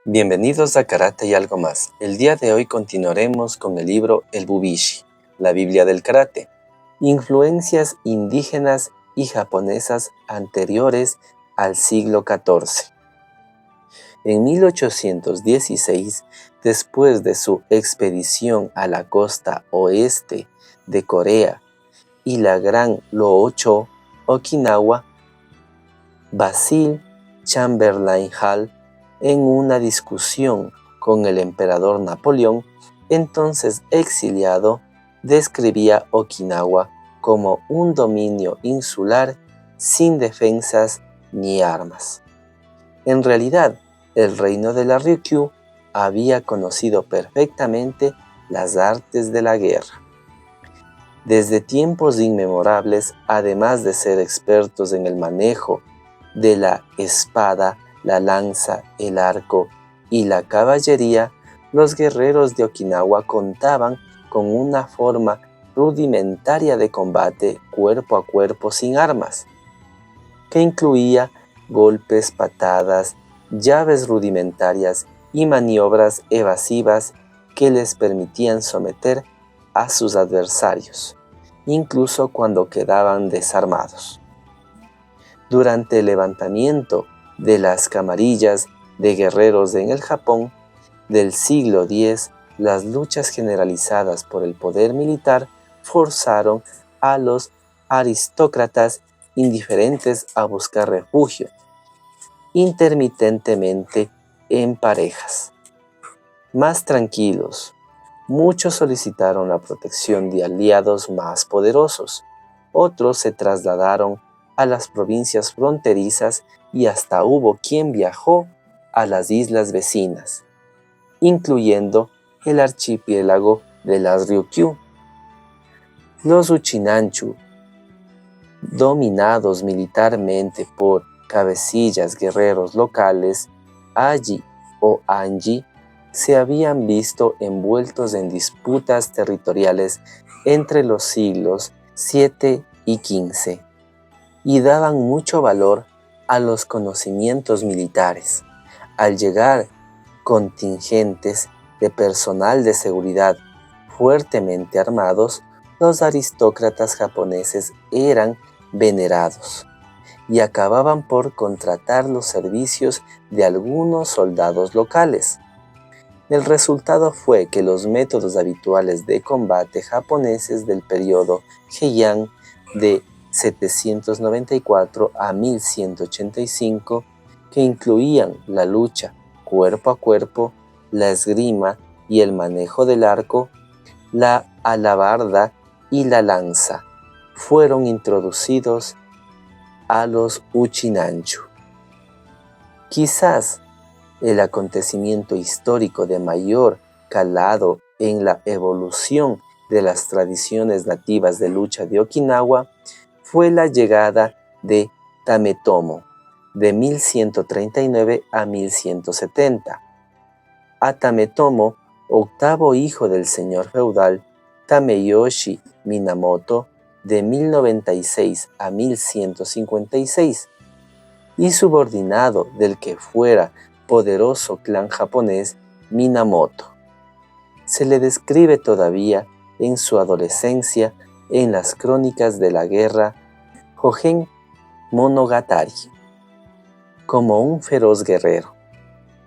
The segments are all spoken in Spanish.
Bienvenidos a Karate y algo más. El día de hoy continuaremos con el libro El Bubishi, la Biblia del Karate. Influencias indígenas y japonesas anteriores al siglo XIV. En 1816, después de su expedición a la costa oeste de Corea y la Gran Loocho, Okinawa, Basil Chamberlain Hall, en una discusión con el emperador Napoleón, entonces exiliado, describía Okinawa como un dominio insular sin defensas ni armas. En realidad, el reino de la Ryukyu había conocido perfectamente las artes de la guerra. Desde tiempos inmemorables, además de ser expertos en el manejo de la espada, la lanza, el arco y la caballería, los guerreros de Okinawa contaban con una forma rudimentaria de combate cuerpo a cuerpo sin armas, que incluía golpes, patadas, llaves rudimentarias y maniobras evasivas que les permitían someter a sus adversarios, incluso cuando quedaban desarmados. Durante el levantamiento de las camarillas de guerreros en el Japón del siglo X, las luchas generalizadas por el poder militar forzaron a los aristócratas indiferentes a buscar refugio, intermitentemente en parejas. Más tranquilos, muchos solicitaron la protección de aliados más poderosos, otros se trasladaron a las provincias fronterizas y hasta hubo quien viajó a las islas vecinas, incluyendo el archipiélago de las Ryukyu. Los Uchinanchu, dominados militarmente por cabecillas guerreros locales, Aji o Anji, se habían visto envueltos en disputas territoriales entre los siglos VII y XV y daban mucho valor a los conocimientos militares. Al llegar contingentes de personal de seguridad fuertemente armados, los aristócratas japoneses eran venerados y acababan por contratar los servicios de algunos soldados locales. El resultado fue que los métodos habituales de combate japoneses del periodo Heian de 794 a 1185, que incluían la lucha cuerpo a cuerpo, la esgrima y el manejo del arco, la alabarda y la lanza, fueron introducidos a los Uchinanchu. Quizás el acontecimiento histórico de mayor calado en la evolución de las tradiciones nativas de lucha de Okinawa fue la llegada de Tametomo de 1139 a 1170. A Tametomo, octavo hijo del señor feudal Tameyoshi Minamoto de 1096 a 1156, y subordinado del que fuera poderoso clan japonés Minamoto. Se le describe todavía en su adolescencia en las crónicas de la guerra Jogen Monogatari como un feroz guerrero.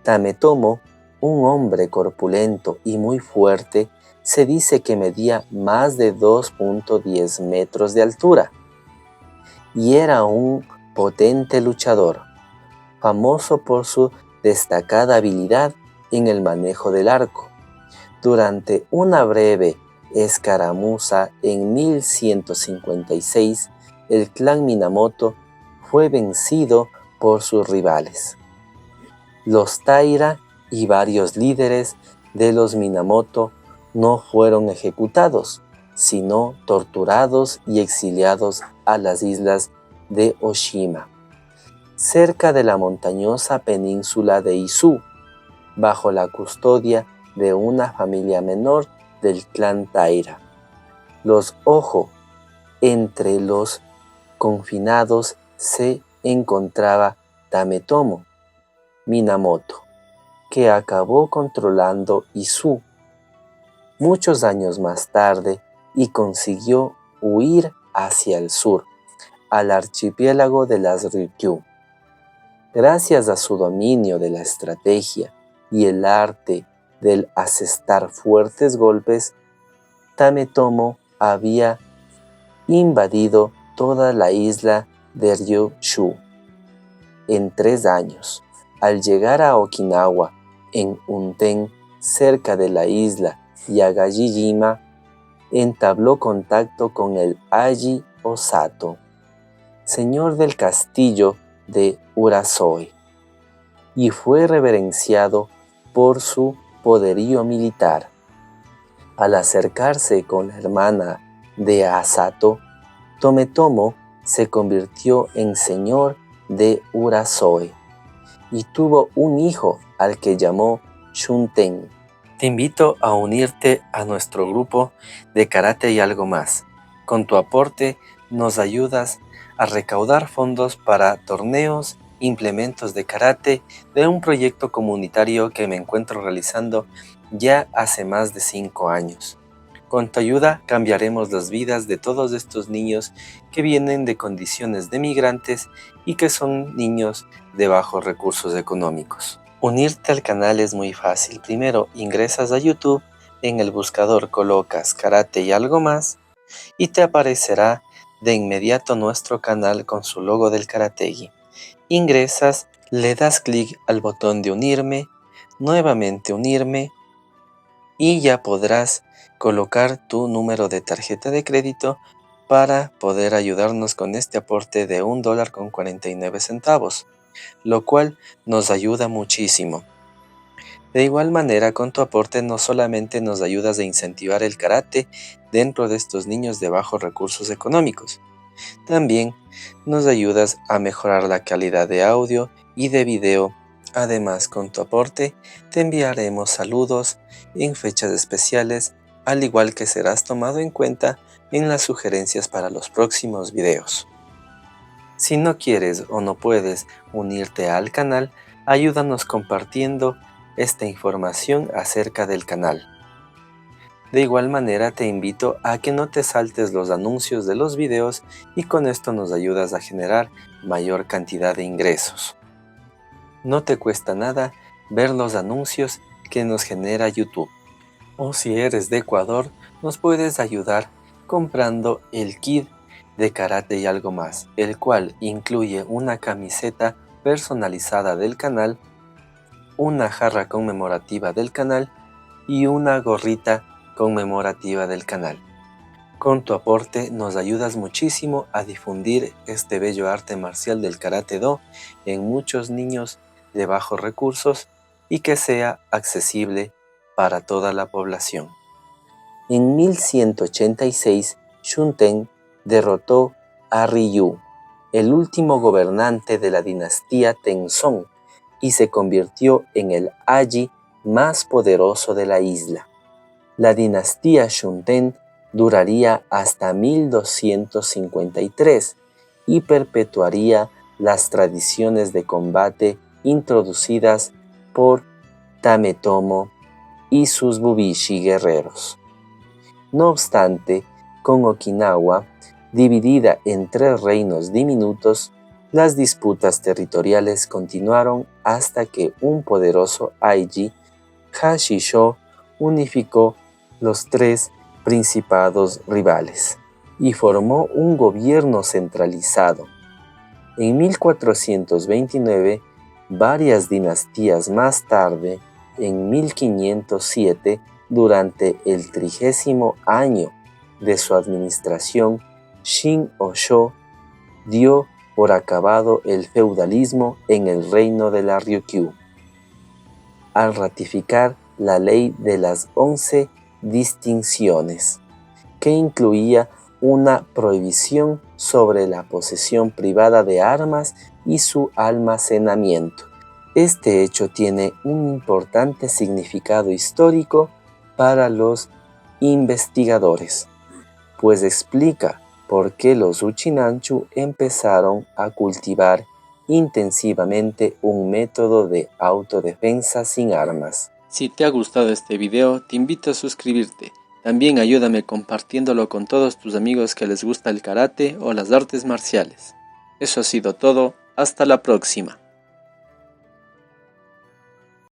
Tametomo, un hombre corpulento y muy fuerte, se dice que medía más de 2.10 metros de altura y era un potente luchador, famoso por su destacada habilidad en el manejo del arco. Durante una breve escaramuza en 1156, el clan Minamoto fue vencido por sus rivales, los Taira, y varios líderes de los Minamoto no fueron ejecutados, sino torturados y exiliados a las islas de Oshima, cerca de la montañosa península de Izu, bajo la custodia de una familia menor del clan Taira. Los Ojo. Entre los confinados se encontraba Tametomo Minamoto, que acabó controlando Izu muchos años más tarde y consiguió huir hacia el sur, al archipiélago de las Ryukyu. Gracias a su dominio de la estrategia y el arte del asestar fuertes golpes, Tametomo había invadido toda la isla de Ryūshū en 3 años. Al llegar a Okinawa, en Unten, cerca de la isla Yagashijima, entabló contacto con el Aji Osato, señor del castillo de Urasoe, y fue reverenciado por su poderío militar. Al acercarse con la hermana de Asato, Tometomo se convirtió en señor de Urasoe y tuvo un hijo al que llamó Shunten. Te invito a unirte a nuestro grupo de karate y algo más. Con tu aporte nos ayudas a recaudar fondos para torneos, implementos de karate de un proyecto comunitario que me encuentro realizando ya hace más de 5 años. Con tu ayuda cambiaremos las vidas de todos estos niños que vienen de condiciones de migrantes y que son niños de bajos recursos económicos. Unirte al canal es muy fácil. Primero ingresas a YouTube, en el buscador colocas karate y algo más y te aparecerá de inmediato nuestro canal con su logo del Karategi. Ingresas, le das clic al botón de unirme, nuevamente unirme y ya podrás colocar tu número de tarjeta de crédito para poder ayudarnos con este aporte de $1.49, lo cual nos ayuda muchísimo. De igual manera, con tu aporte no solamente nos ayudas a incentivar el karate dentro de estos niños de bajos recursos económicos, también nos ayudas a mejorar la calidad de audio y de video. Además, con tu aporte te enviaremos saludos en fechas especiales, al igual que serás tomado en cuenta en las sugerencias para los próximos videos. Si no quieres o no puedes unirte al canal, ayúdanos compartiendo esta información acerca del canal. De igual manera te invito a que no te saltes los anuncios de los videos y con esto nos ayudas a generar mayor cantidad de ingresos. No te cuesta nada ver los anuncios que nos genera YouTube. O si eres de Ecuador, nos puedes ayudar comprando el kit de karate y algo más, el cual incluye una camiseta personalizada del canal, una jarra conmemorativa del canal y una gorrita conmemorativa del canal. Con tu aporte nos ayudas muchísimo a difundir este bello arte marcial del Karate Do en muchos niños de bajos recursos y que sea accesible para toda la población. En 1186, Shunten derrotó a Ryu, el último gobernante de la dinastía Tenzong, y se convirtió en el Aji más poderoso de la isla. La dinastía Shunten duraría hasta 1253 y perpetuaría las tradiciones de combate introducidas por Tametomo y sus Bubishi guerreros. No obstante, con Okinawa, dividida en 3 reinos diminutos, las disputas territoriales continuaron hasta que un poderoso Aiji, Hashisho, unificó los 3 principados rivales y formó un gobierno centralizado. En 1429, varias dinastías más tarde, en 1507, durante el 30º año de su administración, Shin-Osho dio por acabado el feudalismo en el reino de la Ryukyu, al ratificar la ley de las 11 distinciones, que incluía una prohibición sobre la posesión privada de armas y su almacenamiento. Este hecho tiene un importante significado histórico para los investigadores, pues explica por qué los Uchinanchu empezaron a cultivar intensivamente un método de autodefensa sin armas. Si te ha gustado este video, te invito a suscribirte. También ayúdame compartiéndolo con todos tus amigos que les gusta el karate o las artes marciales. Eso ha sido todo, hasta la próxima.